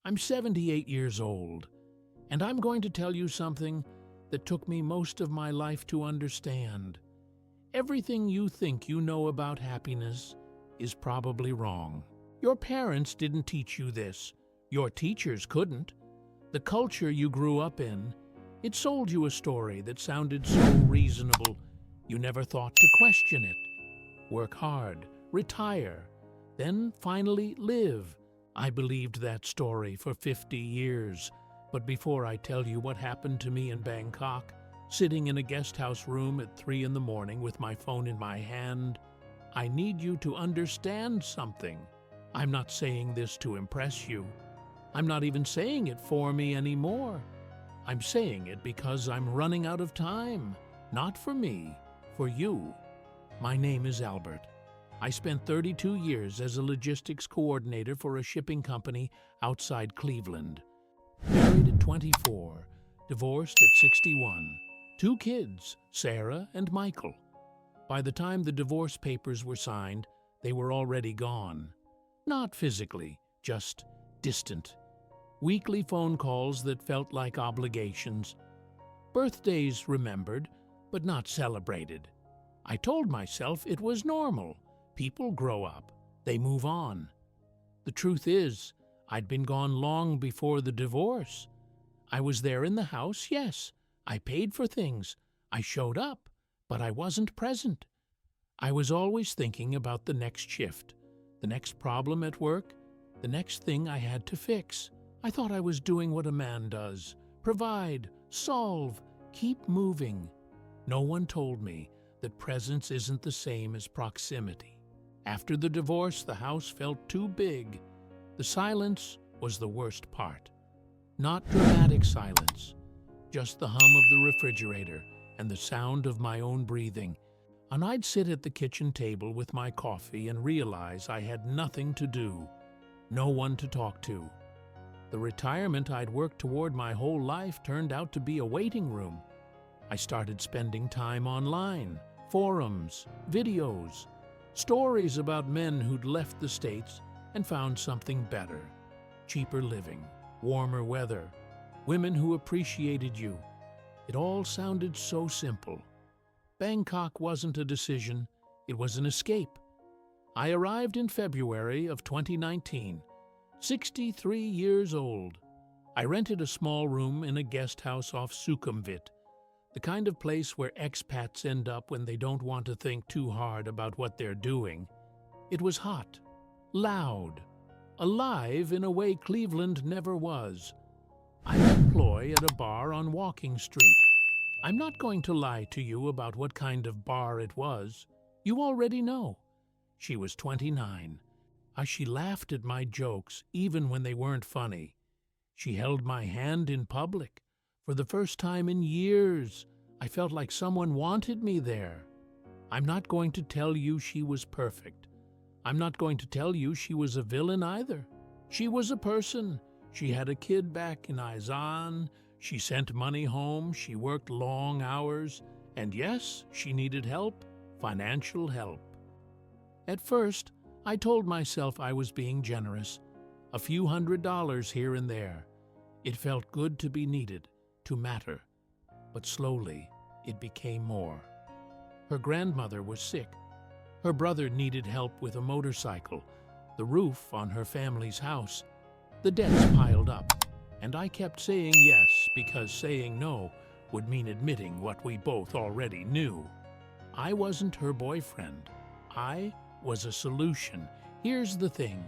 I'm 78 years old, and I'm going to tell you something that took me most of my life to understand. Everything you think you know about happiness is probably wrong. Your parents didn't teach you this. Your teachers couldn't. The culture you grew up in, it sold you a story that sounded so reasonable, you never thought to question it. Work hard, retire, then finally live. I believed that story for 50 years. But before I tell you what happened to me in Bangkok, sitting in a guest house room at 3 in the morning with my phone in my hand, I need you to understand something. I'm not saying this to impress you. I'm not even saying it for me anymore. I'm saying it because I'm running out of time. Not for me, for you. My name is Albert. I spent 32 years as a logistics coordinator for a shipping company outside Cleveland. Married at 24, divorced at 61. 2 kids, Sarah and Michael. By the time the divorce papers were signed, they were already gone. Not physically, just distant. Weekly phone calls that felt like obligations. Birthdays remembered, but not celebrated. I told myself it was normal. People grow up. They move on. The truth is, I'd been gone long before the divorce. I was there in the house, yes. I paid for things. I showed up, but I wasn't present. I was always thinking about the next shift, the next problem at work, the next thing I had to fix. I thought I was doing what a man does: provide, solve, keep moving. No one told me that presence isn't the same as proximity. After the divorce, the house felt too big. The silence was the worst part. Not dramatic silence, just the hum of the refrigerator and the sound of my own breathing. And I'd sit at the kitchen table with my coffee and realize I had nothing to do, no one to talk to. The retirement I'd worked toward my whole life turned out to be a waiting room. I started spending time online, forums, videos, stories about men who'd left the States and found something better: cheaper living, warmer weather, women who appreciated you. It all sounded so simple. Bangkok wasn't a decision, it was an escape. I arrived in February of 2019, 63 years old. I rented a small room in a guest house off Sukhumvit, the kind of place where expats end up when they don't want to think too hard about what they're doing. It was hot, loud, alive in a way Cleveland never was. I'm an employee at a bar on Walking Street. I'm not going to lie to you about what kind of bar it was. You already know. She was 29. She laughed at my jokes even when they weren't funny. She held my hand in public. For the first time in years, I felt like someone wanted me there. I'm not going to tell you she was perfect. I'm not going to tell you she was a villain either. She was a person. She had a kid back in Isan. She sent money home. She worked long hours. And yes, she needed help, financial help. At first, I told myself I was being generous. A few $100s here and there. It felt good to be needed, to matter. But slowly, it became more. Her grandmother was sick. Her brother needed help with a motorcycle, the roof on her family's house. The debts piled up, and I kept saying yes because saying no would mean admitting what we both already knew. I wasn't her boyfriend. I was a solution. Here's the thing.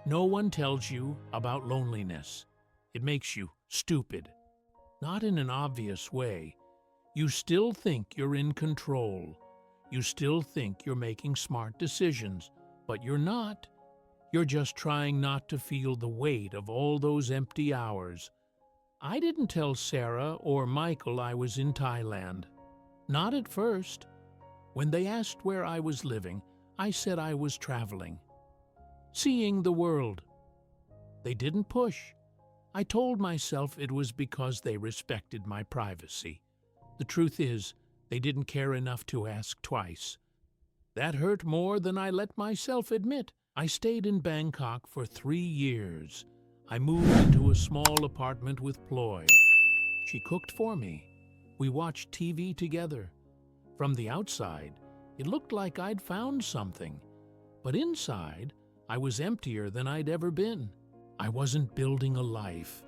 No one tells you about loneliness. It makes you stupid. Not in an obvious way. You still think you're in control. You still think you're making smart decisions, but you're not. You're just trying not to feel the weight of all those empty hours. I didn't tell Sarah or Michael I was in Thailand. Not at first. When they asked where I was living, I said I was traveling, seeing the world. They didn't push. I told myself it was because they respected my privacy. The truth is, they didn't care enough to ask twice. That hurt more than I let myself admit. I stayed in Bangkok for 3 years. I moved into a small apartment with Ploy. She cooked for me. We watched TV together. From the outside, it looked like I'd found something. But inside, I was emptier than I'd ever been. I wasn't building a life.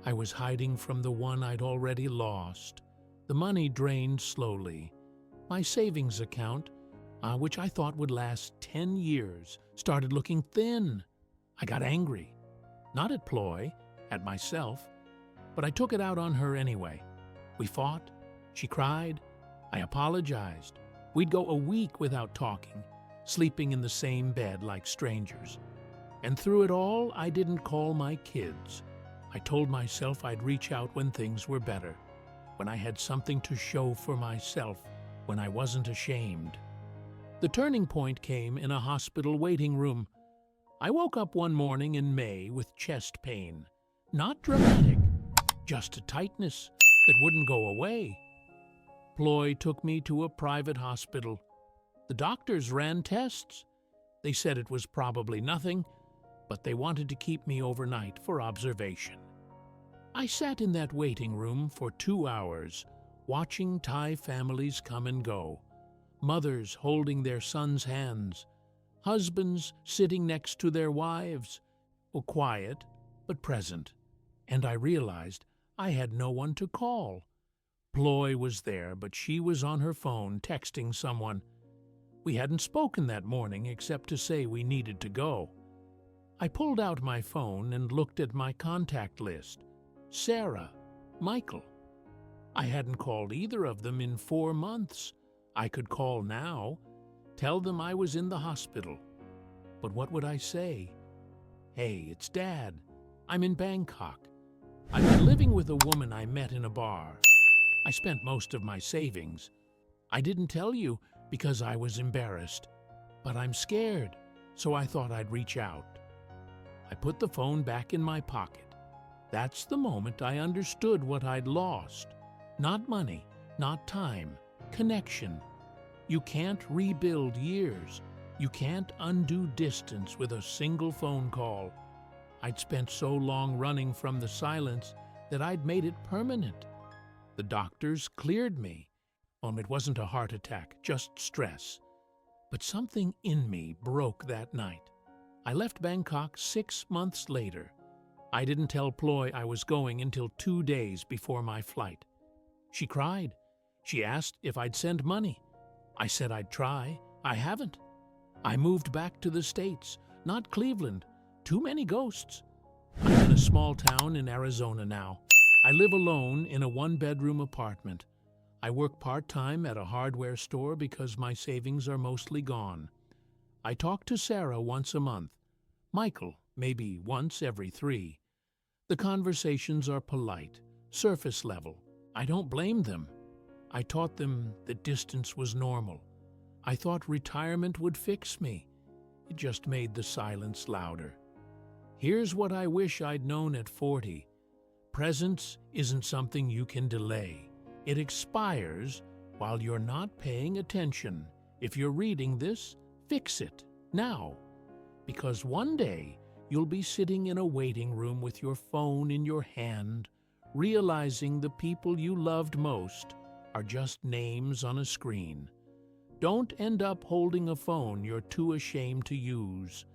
I was hiding from the one I'd already lost. The money drained slowly. My savings account, which I thought would last 10 years, started looking thin. I got angry. Not at Ploy, at myself, but I took it out on her anyway. We fought. She cried. I apologized. We'd go a week without talking, sleeping in the same bed like strangers. And through it all, I didn't call my kids. I told myself I'd reach out when things were better, when I had something to show for myself, when I wasn't ashamed. The turning point came in a hospital waiting room. I woke up one morning in May with chest pain. Not dramatic, just a tightness that wouldn't go away. Ploy took me to a private hospital. The doctors ran tests. They said it was probably nothing, but they wanted to keep me overnight for observation. I sat in that waiting room for 2 hours, watching Thai families come and go, mothers holding their sons' hands, husbands sitting next to their wives, quiet but present. And I realized I had no one to call. Ploy was there, but she was on her phone texting someone. We hadn't spoken that morning except to say we needed to go. I pulled out my phone and looked at my contact list. Sarah, Michael. I hadn't called either of them in 4 months. I could call now, tell them I was in the hospital. But what would I say? Hey, it's Dad. I'm in Bangkok. I've been living with a woman I met in a bar. I spent most of my savings. I didn't tell you because I was embarrassed, but I'm scared, so I thought I'd reach out. I put the phone back in my pocket. That's the moment I understood what I'd lost. Not money, not time, connection. You can't rebuild years. You can't undo distance with a single phone call. I'd spent so long running from the silence that I'd made it permanent. The doctors cleared me. It wasn't a heart attack, just stress. But something in me broke that night. I left Bangkok 6 months later. I didn't tell Ploy I was going until 2 days before my flight. She cried. She asked if I'd send money. I said I'd try. I haven't. I moved back to the States, not Cleveland. Too many ghosts. I'm in a small town in Arizona now. I live alone in a 1-bedroom apartment. I work part-time at a hardware store because my savings are mostly gone. I talk to Sarah once a month. Michael, maybe once every 3. The conversations are polite, surface level. I don't blame them. I taught them that distance was normal. I thought retirement would fix me. It just made the silence louder. Here's what I wish I'd known at 40. Presence isn't something you can delay. It expires while you're not paying attention. If you're reading this, fix it now. Because one day you'll be sitting in a waiting room with your phone in your hand, realizing the people you loved most are just names on a screen. Don't end up holding a phone you're too ashamed to use.